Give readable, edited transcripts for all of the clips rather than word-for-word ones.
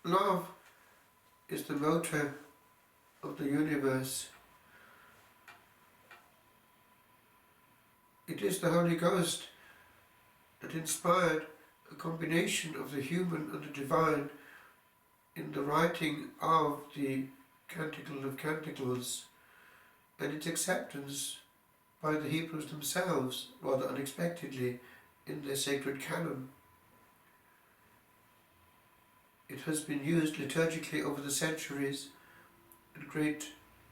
love is the motor of the universe. It is the Holy Ghost that inspired a combination of the human and the divine in the writing of the Canticle of Canticles, and its acceptance by the Hebrews themselves, rather unexpectedly, in their sacred canon. It has been used liturgically over the centuries, and great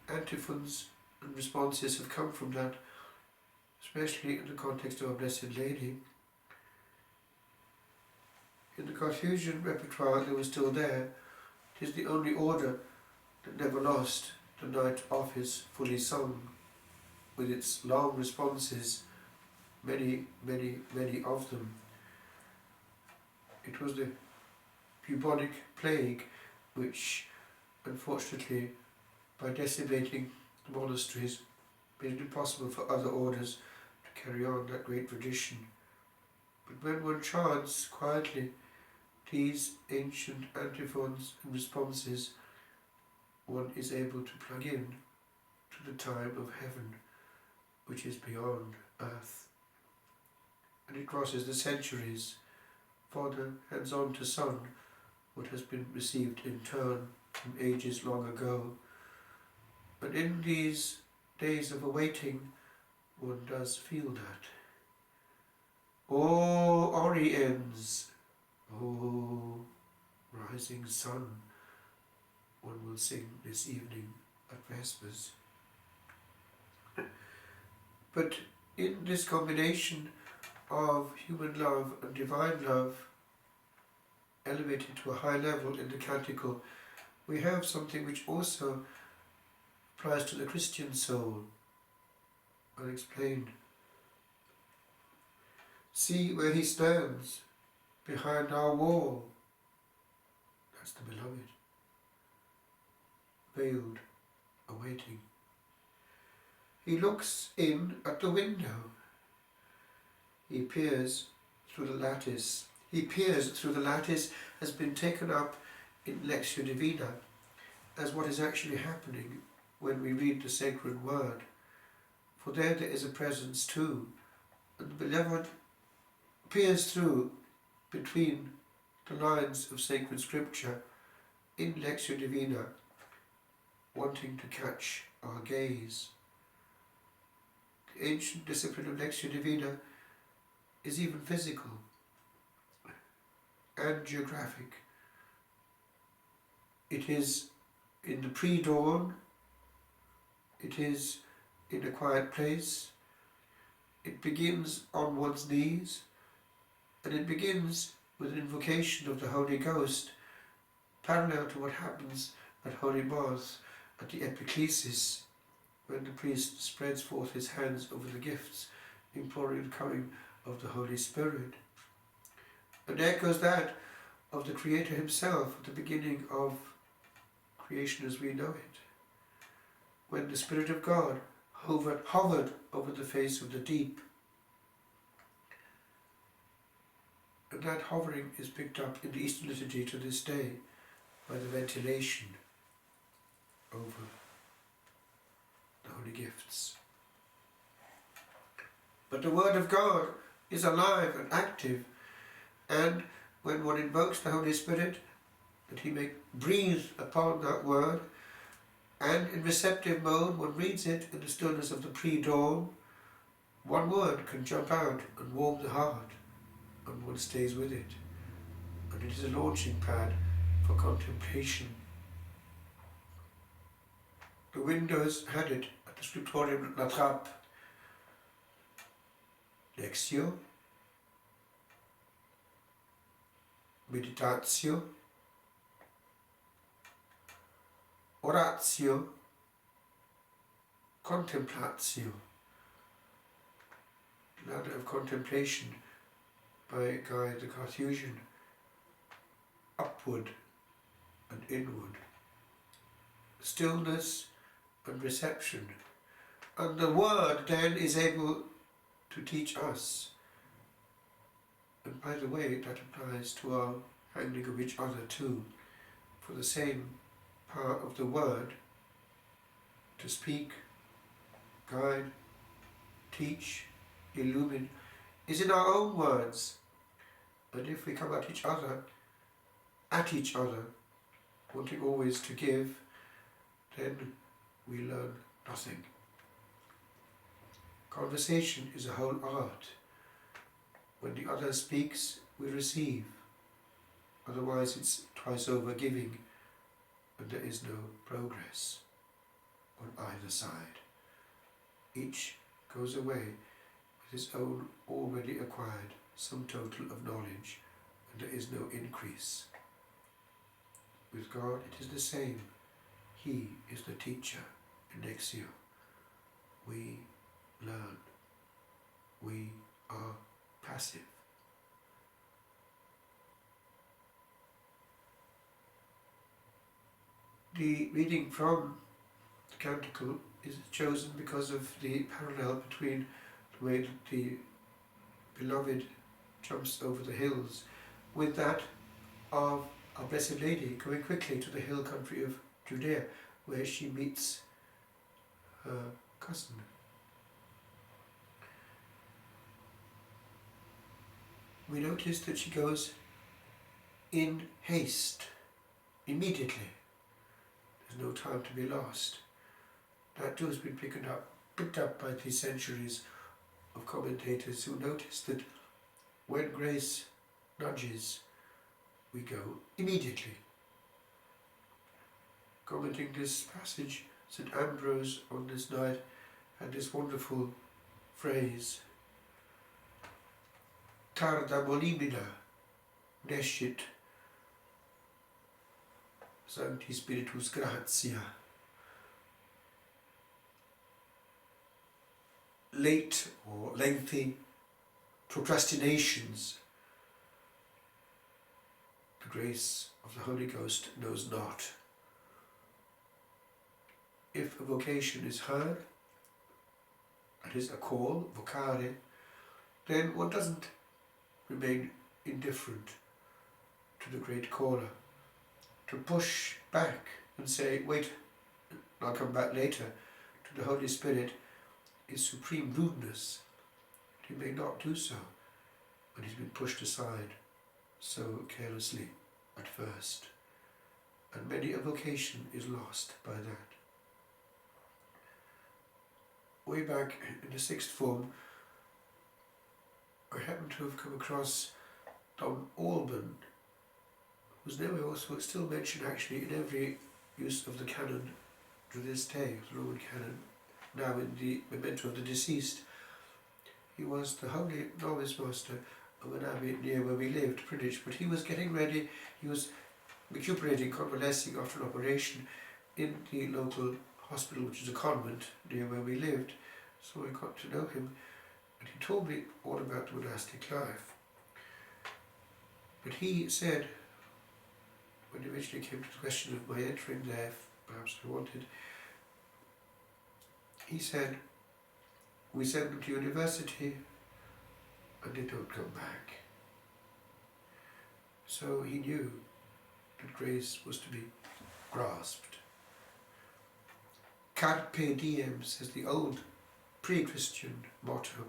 antiphons and responses have come from that, especially in the context of Our Blessed Lady. In the Carthusian repertoire that was still there, it is the only order that never lost the night office fully sung, with its long responses, many, many, many of them. It was the bubonic plague which, unfortunately, by decimating the monasteries, made it impossible for other orders to carry on that great tradition. But when one chants quietly these ancient antiphons and responses, one is able to plug in to the time of heaven, which is beyond earth. And it crosses the centuries, Father hands on to Son what has been received in turn from ages long ago. And in these days of awaiting, one does feel that. O Oriens, O rising sun, one will sing this evening at Vespers. But in this combination of human love and divine love, elevated to a high level in the canticle, we have something which also applies to the Christian soul, unexplained. See where he stands, behind our wall. That's the beloved, veiled, awaiting. He looks in at the window. He peers through the lattice. He peers through the lattice has been taken up in Lectio Divina as what is actually happening when we read the sacred word. For there is a presence too, and the beloved peers through between the lines of sacred scripture in Lectio Divina, wanting to catch our gaze. The ancient discipline of Lectio Divina is even physical and geographic. It is in the pre-dawn, it is in a quiet place, it begins on one's knees, and it begins with an invocation of the Holy Ghost, parallel to what happens at Holy Mass, at the Epiclesis, when the priest spreads forth his hands over the gifts, imploring the coming of the Holy Spirit. And echoes that of the Creator himself at the beginning of creation as we know it, when the Spirit of God hovered over the face of the deep. And that hovering is picked up in the Eastern liturgy to this day by the ventilation over the holy gifts. But the Word of God is alive and active, and when one invokes the Holy Spirit, that he may breathe upon that word, and in receptive mode one reads it in the stillness of the pre-dawn, one word can jump out and warm the heart, and one stays with it. And it is a launching pad for contemplation. The Windows had it at the Scriptorium at La Trappe. Lectio, meditatio, oratio, contemplatio. Ladder of contemplation by Guy the Carthusian, upward and inward, stillness and reception. And the Word then is able to teach us. And by the way, that applies to our handling of each other too. for the same power of the word to speak, guide, teach, illumine, is in our own words. And if we come at each other, wanting always to give, then we learn nothing. Conversation is a whole art. When the other speaks, we receive. Otherwise it's twice over giving, and there is no progress on either side. Each goes away with his own already acquired sum total of knowledge, and there is no increase. With God it is the same. He is the teacher in Lexio. We learn. We are passive. The reading from the canticle is chosen because of the parallel between the way that the beloved jumps over the hills with that of our Blessed Lady going quickly to the hill country of Judea, where she meets her cousin. We notice that she goes in haste, immediately. There's no time to be lost. That too has been picked up by the centuries of commentators who notice that when grace nudges, we go immediately. Commenting this passage, St. Ambrose on this night had this wonderful phrase: Tarda molimina nescit Sancti Spiritus Gratia. Late or lengthy procrastinations the grace of the Holy Ghost knows not. If a vocation is heard, that is a call, vocare, then one doesn't remain indifferent to the great caller. To push back and say, wait, I'll come back later, to the Holy Spirit is supreme rudeness. He may not do so when he's been pushed aside so carelessly at first. And many a vocation is lost by that. Way back in the sixth form, I happened to have come across Don Alban, whose name I also still mention actually in every use of the canon to this day, the Roman canon, now in the memento of the deceased. He was the holy novice master of an abbey near where we lived, Greenwich, but he was getting ready, he was recuperating, convalescing after an operation in the local hospital, which is a convent near where we lived. So I got to know him, and he told me all about the monastic life. But he said, when it eventually came to the question of my entering there, perhaps I wanted, he said, we send them to university and they don't come back. So he knew that grace was to be grasped. Carpe diem, says the old pre-Christian motto.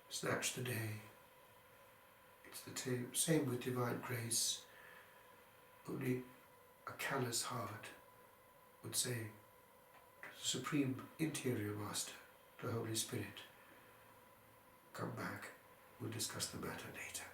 Snatch the day. It's the same with divine grace. Only a callous heart would say to the Supreme Interior Master, the Holy Spirit, come back, we'll discuss the matter later.